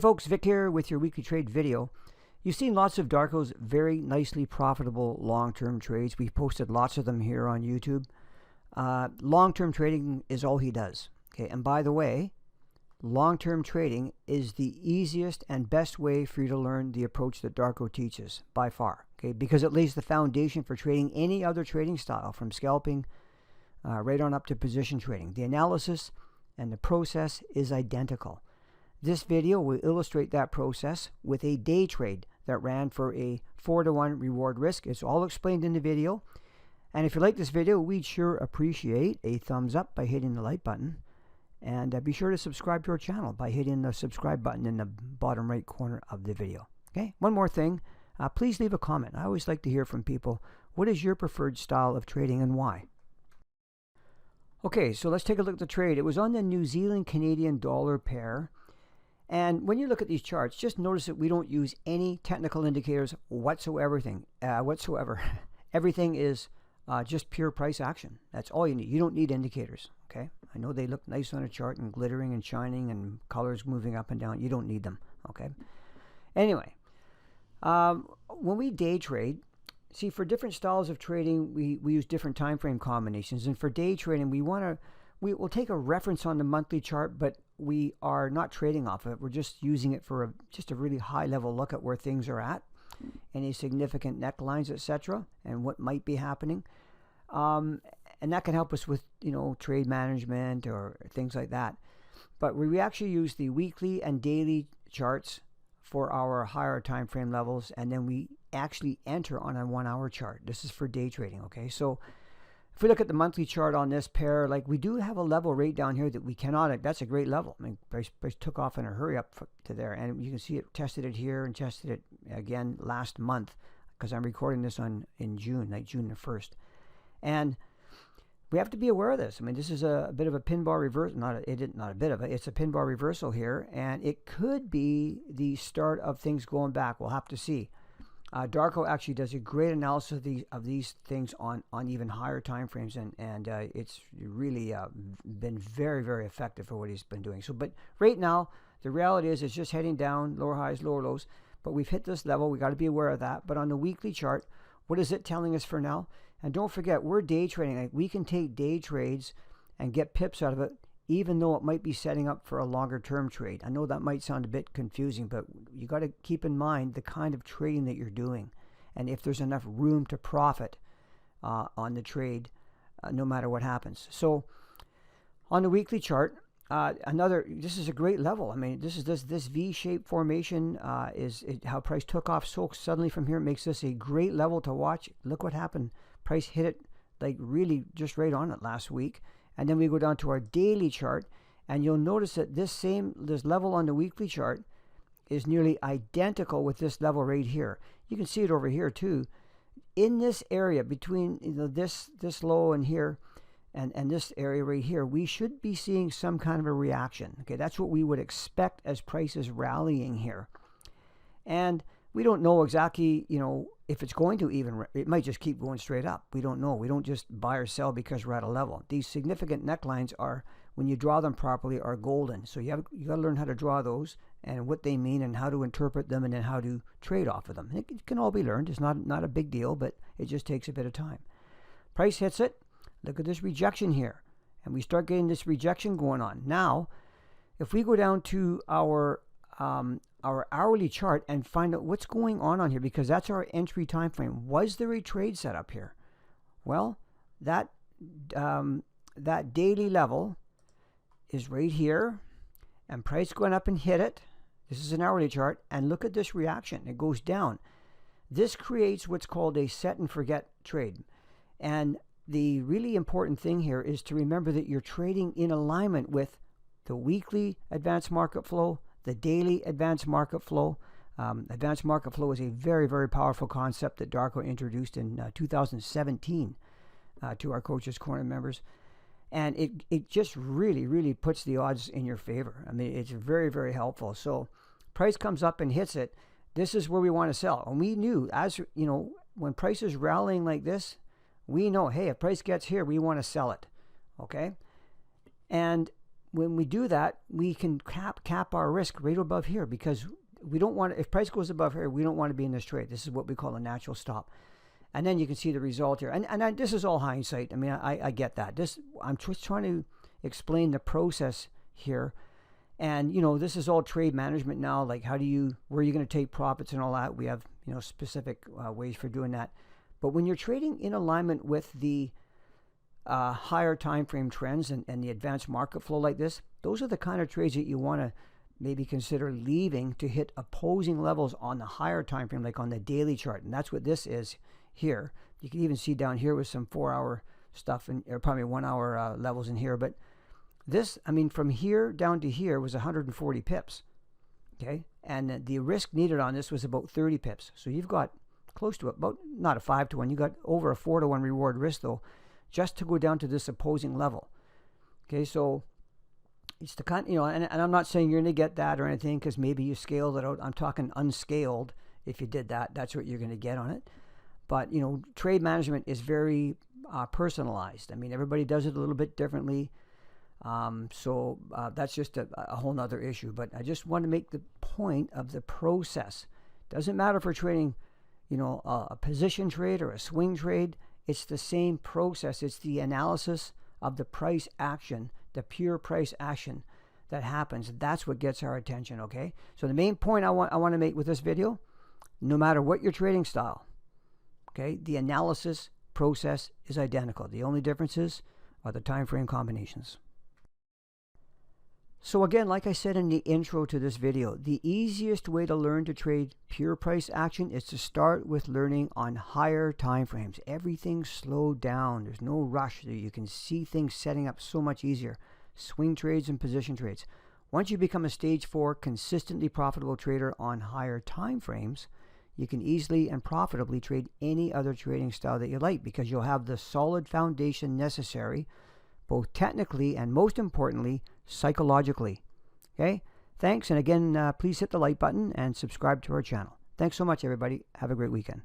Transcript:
folks, Vic here with your weekly trade video. You've seen lots of Darko's very nicely profitable long-term trades. We've posted lots of them here on YouTube. Long-term trading is all he does. Okay, and by the way, long-term trading is the easiest and best way for you to learn the approach that Darko teaches by far. Okay, because it lays the foundation for trading any other trading style, from scalping right on up to position trading. The analysis and the process is identical. This video will illustrate that process with a day trade that ran for a 4-to-1 reward risk. It's all explained in the video. And if you like this video, we'd sure appreciate a thumbs up by hitting the like button. And be sure to subscribe to our channel by hitting the subscribe button in the bottom right corner of the video. Okay, one more thing. Please leave a comment. I always like to hear from people. What is your preferred style of trading and why? Okay, so let's take a look at the trade. It was on the New Zealand Canadian dollar pair. And when you look at these charts, just notice that we don't use any technical indicators whatsoever. Everything is just pure price action. That's all you need. You don't need indicators. Okay, I know they look nice on a chart and glittering and shining and colors moving up and down. You don't need them. Okay. Anyway, when we day trade, see, for different styles of trading, we use different time frame combinations. And for day trading, we'll take a reference on the monthly chart, but we are not trading off of it. We're just using it for just a really high level look at where things are at, any significant necklines, etc., and what might be happening. And that can help us with, trade management or things like that. But we actually use the weekly and daily charts for our higher time frame levels, and then we actually enter on a 1-hour chart. This is for day trading. Okay, so if we look at the monthly chart on this pair, like, we do have a level right down here that we cannot, that's a great level. I mean, price took off in a hurry up to there, and you can see it tested it here and tested it again last month, because I'm recording this in June, like June the 1st. And we have to be aware of this. I mean, this is a bit of a pin bar reversal, it's a pin bar reversal here, and it could be the start of things going back. We'll have to see. Darko actually does a great analysis of these things on even higher time frames, and it's really been very, very effective for what he's been doing. So, but right now, the reality is it's just heading down, lower highs, lower lows, but we've hit this level. We got to be aware of that. But on the weekly chart, what is it telling us for now? And don't forget, we're day trading. Like, we can take day trades and get pips out of it, even though it might be setting up for a longer term trade. I know that might sound a bit confusing, but you got to keep in mind the kind of trading that you're doing, and if there's enough room to profit on the trade, no matter what happens. So on the weekly chart, this is a great level. I mean, this V-shaped formation how price took off so suddenly from here. It makes this a great level to watch. Look what happened. Price hit it like really just right on it last week. And then we go down to our daily chart, and you'll notice that this level on the weekly chart is nearly identical with this level right here. You can see it over here too. In this area between this low and here, and this area right here, we should be seeing some kind of a reaction. Okay, that's what we would expect as price is rallying here. And we don't know exactly, if it's going to even, it might just keep going straight up. We don't know. We don't just buy or sell because we're at a level. These significant necklines are, when you draw them properly, are golden. So you got to learn how to draw those and what they mean and how to interpret them and then how to trade off of them. It can all be learned. It's not a big deal, but it just takes a bit of time. Price hits it. Look at this rejection here. And we start getting this rejection going on. Now, if we go down to our hourly chart and find out what's going on here, because that's our entry time frame. Was there a trade set up here? Well, that daily level is right here, and price going up and hit it. This is an hourly chart, and look at this reaction. It goes down. This creates what's called a set and forget trade. And the really important thing here is to remember that you're trading in alignment with the weekly advanced market flow, the daily advanced market flow. Advanced market flow is a very, very powerful concept that Darko introduced in 2017 to our Coaches Corner members. And it just really, really puts the odds in your favor. I mean, it's very, very helpful. So price comes up and hits it. This is where we want to sell. And we knew, as you know, when price is rallying like this, we know, hey, if price gets here, we want to sell it. Okay? And when we do that, we can cap our risk right above here, because we don't want, if price goes above here, we don't want to be in this trade. This is what we call a natural stop. And then you can see the result here. And this is all hindsight. I mean, I get that. I'm just trying to explain the process here. And, you know, this is all trade management now. Like, where are you going to take profits and all that? We have, you know, specific ways for doing that. But when you're trading in alignment with the higher time frame trends and the advanced market flow like this, those are the kind of trades that you want to maybe consider leaving to hit opposing levels on the higher time frame, like on the daily chart. And that's what this is here. You can even see down here with some 4-hour stuff, and or probably 1-hour levels in here. But this, I mean, from here down to here was 140 pips. Okay, and the risk needed on this was about 30 pips. So you've got close to about, not a 5-to-1, you got over a 4-to-1 reward risk though, just to go down to this opposing level. Okay, so it's the kind, you know, and I'm not saying you're going to get that or anything, because maybe you scaled it out. I'm talking unscaled. If you did that, that's what you're going to get on it. But, you know, trade management is very personalized. I mean, everybody does it a little bit differently. So that's just a whole nother issue. But I just want to make the point of the process. Doesn't matter if we're trading, you know, a position trade or a swing trade. It's the same process. It's the analysis of the price action, the pure price action that happens. That's what gets our attention, okay? So the main point I want to make with this video, no matter what your trading style, okay, the analysis process is identical. The only differences are the time frame combinations. So again, like I said in the intro to this video, the easiest way to learn to trade pure price action is to start with learning on higher time frames. Everything's slowed down. There's no rush. You can see things setting up so much easier. Swing trades and position trades. Once you become a stage 4 consistently profitable trader on higher time frames, you can easily and profitably trade any other trading style that you like, because you'll have the solid foundation necessary, both technically and most importantly, psychologically. Okay? Thanks. And again, please hit the like button and subscribe to our channel. Thanks so much, everybody. Have a great weekend.